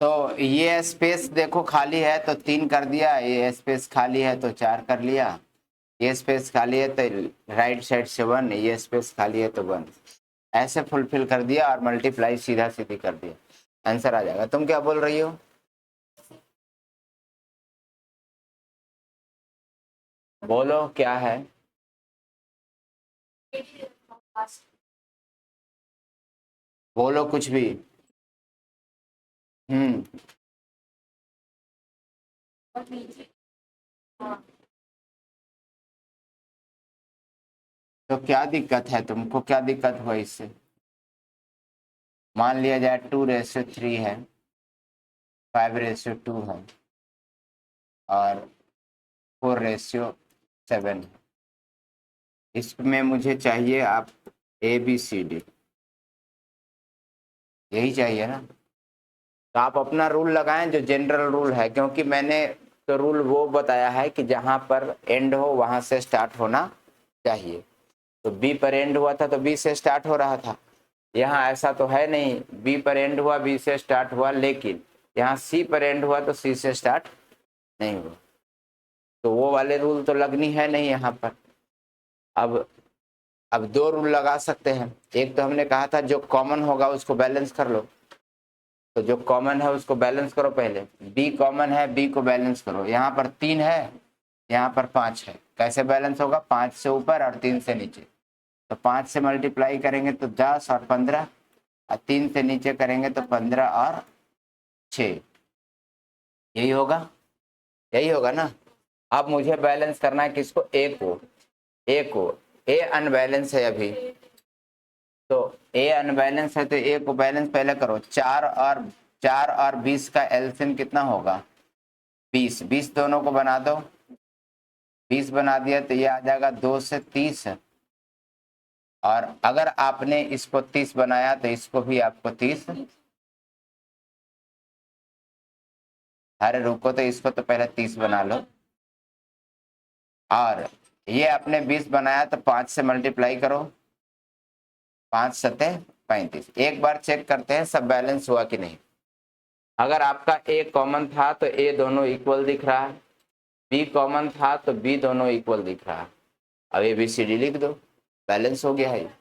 तो ये स्पेस देखो खाली है तो 3 कर दिया, ये स्पेस खाली है तो 4 कर लिया, ये स्पेस खाली है तो राइट साइड से 1, ये स्पेस खाली है तो 1, ऐसे फुलफिल कर दिया और मल्टीप्लाई सीधा सीधी कर दिया, आंसर आ जाएगा। तुम क्या बोल रही हो? बोलो क्या है? बोलो कुछ भी। हम्म। तो क्या दिक्कत है तुमको, क्या दिक्कत हुआ इससे? मान लिया जाए 2:3 है, 5:2 है और 4:7 है। इसमें मुझे चाहिए आप ABCD, यही चाहिए ना? तो आप अपना रूल लगाएं जो जनरल रूल है, क्योंकि मैंने तो रूल वो बताया है कि जहां पर एंड हो वहां से स्टार्ट होना चाहिए। तो बी पर एंड हुआ था तो बी से स्टार्ट हो रहा था, यहाँ ऐसा तो है नहीं बी पर एंड हुआ बी से स्टार्ट हुआ, लेकिन यहाँ सी पर एंड हुआ तो सी से स्टार्ट नहीं हुआ, तो वो वाले रूल तो लगनी है नहीं यहाँ पर। अब दो रूल लगा सकते हैं, एक तो हमने कहा था जो कॉमन होगा उसको बैलेंस कर लो, तो जो कॉमन है उसको बैलेंस करो पहले, बी कॉमन है बी को बैलेंस करो, यहाँ पर 3 है यहाँ पर 5 है, कैसे बैलेंस होगा? 5 से ऊपर और 3 से नीचे, तो 5 से मल्टीप्लाई करेंगे तो 10 और 15, और 3 से नीचे करेंगे तो 15 और 6, यही होगा, यही होगा ना? अब मुझे बैलेंस करना है किसको? ए को ए अनबैलेंस है अभी, तो ए अनबैलेंस है तो ए को बैलेंस पहले करो। 4 और 20 का एलसीएम कितना होगा? 20, 20 दोनों को बना दो, 20 बना दिया तो ये आ जाएगा 2 से 30, और अगर आपने इसको 30 बनाया तो इसको भी आपको 30, अरे रुको, तो इसको तो पहले 30 बना लो, और ये आपने 20 बनाया तो 5 से मल्टीप्लाई करो, 5 सते 35। एक बार चेक करते हैं सब बैलेंस हुआ कि नहीं। अगर आपका ए कॉमन था तो ए दोनों इक्वल दिख रहा है, बी कॉमन था तो बी दोनों इक्वल दिख रहा है, अब ABCD लिख दो, बैलेंस हो गया है।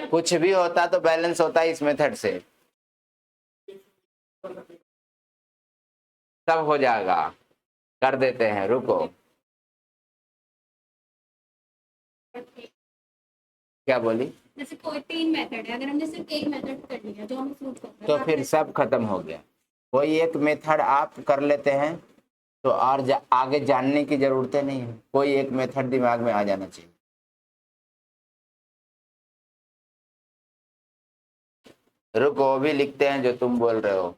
कुछ भी होता तो बैलेंस होता है इस मेथड से, सब हो जाएगा, कर देते हैं, रुको। क्या बोली? जैसे कोई 3 मेथड है, अगर हमने सिर्फ एक मेथड कर लिया जो हमें सूट करता है तो फिर सब खत्म हो गया, कोई एक मेथड आप कर लेते हैं तो और आगे जानने की जरूरत नहीं है, कोई एक मेथड दिमाग में आ जाना चाहिए। रुको वो भी लिखते हैं जो तुम बोल रहे हो।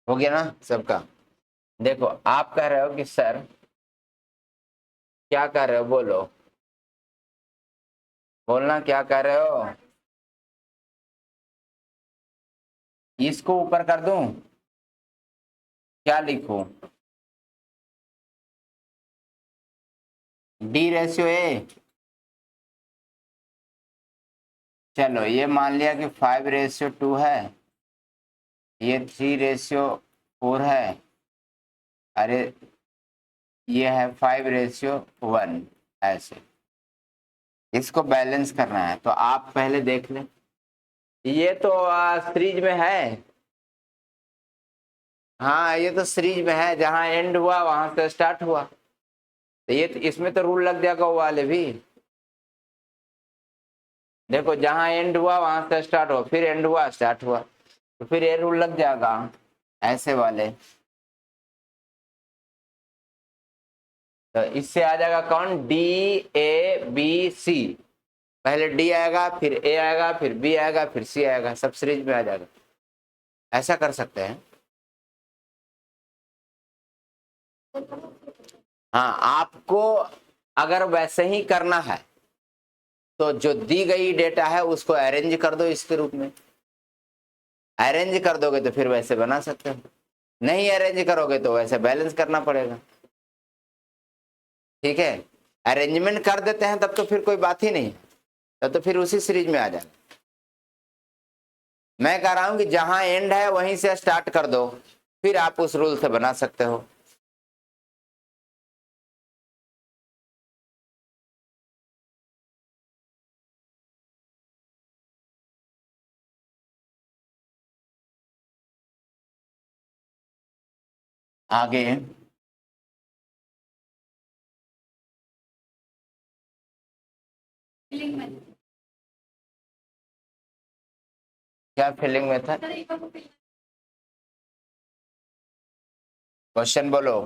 हो गया ना सबका? देखो आप कह रहे हो कि सर, क्या कह रहे हो बोलो, बोलना क्या कह रहे हो? इसको ऊपर कर दूं, क्या लिखूं? D/A। चलो ये मान लिया कि 5:2 है, ये 3:4 है, अरे ये है 5:1, ऐसे इसको बैलेंस करना है तो आप पहले देख लें। ये तो सीरीज में है, हाँ ये तो सीरीज में है, जहां एंड हुआ वहां से स्टार्ट हुआ, तो ये तो इसमें तो रूल लग जाएगा वो वाले भी। देखो जहां एंड हुआ वहां से स्टार्ट हुआ, फिर एंड हुआ स्टार्ट हुआ, तो फिर ये रूल लग जाएगा ऐसे वाले। तो इससे आ जाएगा कौन, डी ए बी सी, पहले डी आएगा फिर ए आएगा फिर बी आएगा फिर सी आएगा, सब सीरीज में आ जाएगा। ऐसा कर सकते हैं। हाँ आपको अगर वैसे ही करना है तो जो दी गई डेटा है उसको अरेंज कर दो इसके रूप में, अरेंज कर दोगे तो फिर वैसे बना सकते हो, नहीं अरेंज करोगे तो वैसे बैलेंस करना पड़ेगा। ठीक है, अरेंजमेंट कर देते हैं तब तो फिर कोई बात ही नहीं, तब तो फिर उसी सीरीज में आ जाएगा। मैं कह रहा हूं कि जहां एंड है वहीं से स्टार्ट कर दो, फिर आप उस रूल से बना सकते हो। आगे फिलिंग मेथड। क्या फिलिंग मेथड, सर एक बार वो क्वेश्चन बोलो।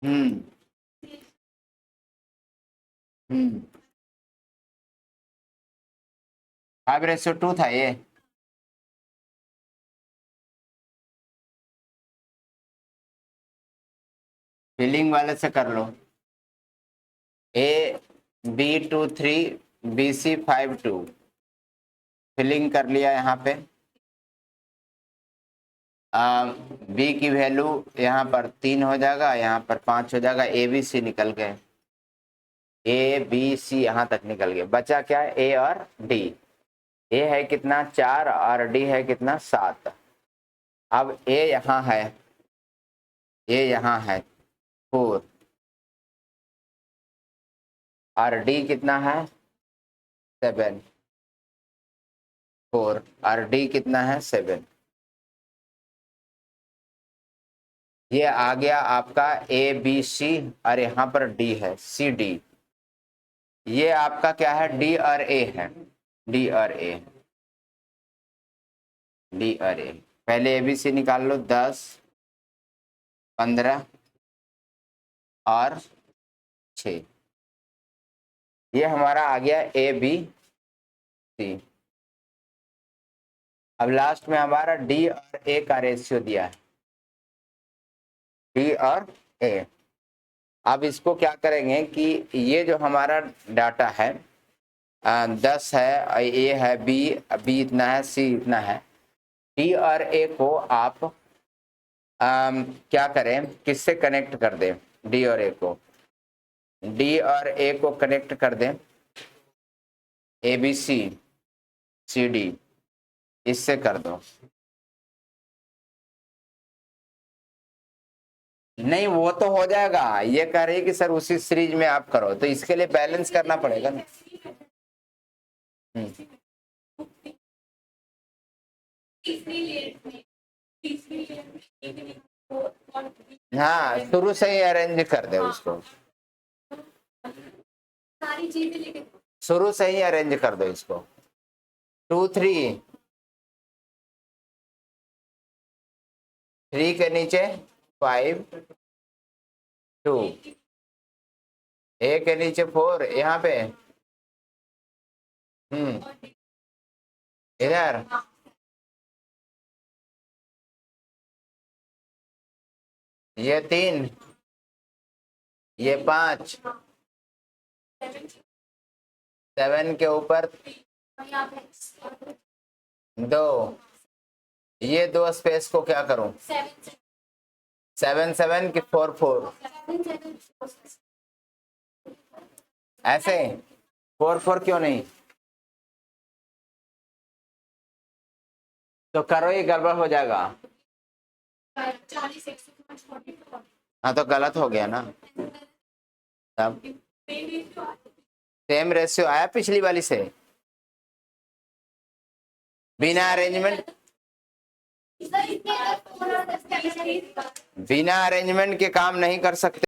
हम्म हम्म 5:2 था ये। फिलिंग वाले से कर लो, ए B23 BC52, फिलिंग कर लिया यहाँ पे। बी की वैल्यू यहाँ पर 3 हो जाएगा, यहाँ पर 5 हो जाएगा, ए बी सी निकल गए, ए बी सी यहाँ तक निकल गए, बचा क्या है, ए और डी। ए है कितना 4 और डी है कितना 7। अब ए यहाँ है, ए यहाँ है 4 और डी कितना है 7, 4 और डी कितना है 7। ये आ गया आपका ए बी सी और यहाँ पर डी है सी डी। ये आपका क्या है, डी और ए है, डी और ए, डी और ए। पहले ए बी सी निकाल लो, 10 15 और 6। ये हमारा आ गया ए बी सी। अब लास्ट में हमारा डी और ए का रेशियो दिया है, डी और ए। अब इसको क्या करेंगे कि ये जो हमारा डाटा है 10 है, ए है, बी इतना है, सी इतना है, डी और ए को आप क्या करें, किससे कनेक्ट कर दें, डी और ए को, डी और ए को कनेक्ट कर दें A B C C D, इससे कर दो। नहीं वो तो हो जाएगा, ये कह रही है कि सर उसी सीरीज में आप करो, तो इसके लिए बैलेंस करना पड़ेगा ना। हाँ शुरू से ही अरेंज कर दे उसको, सारी चीजें लेके शुरू से ही अरेंज कर दो इसको। 2 3 3 के नीचे 5 2, ए के नीचे 4 यहाँ पे, इधर ये 3, ये 5, 7 के ऊपर 2, ये 2 स्पेस को क्या करूं, 7 7 की 4 4, ऐसे 4 4 क्यों नहीं, तो करो, ये गड़बड़ हो जाएगा। हाँ तो गलत हो गया ना। तब सेम रेशियो आया पिछली वाली से, बिना अरेंजमेंट, बिना अरेंजमेंट के काम नहीं कर सकते।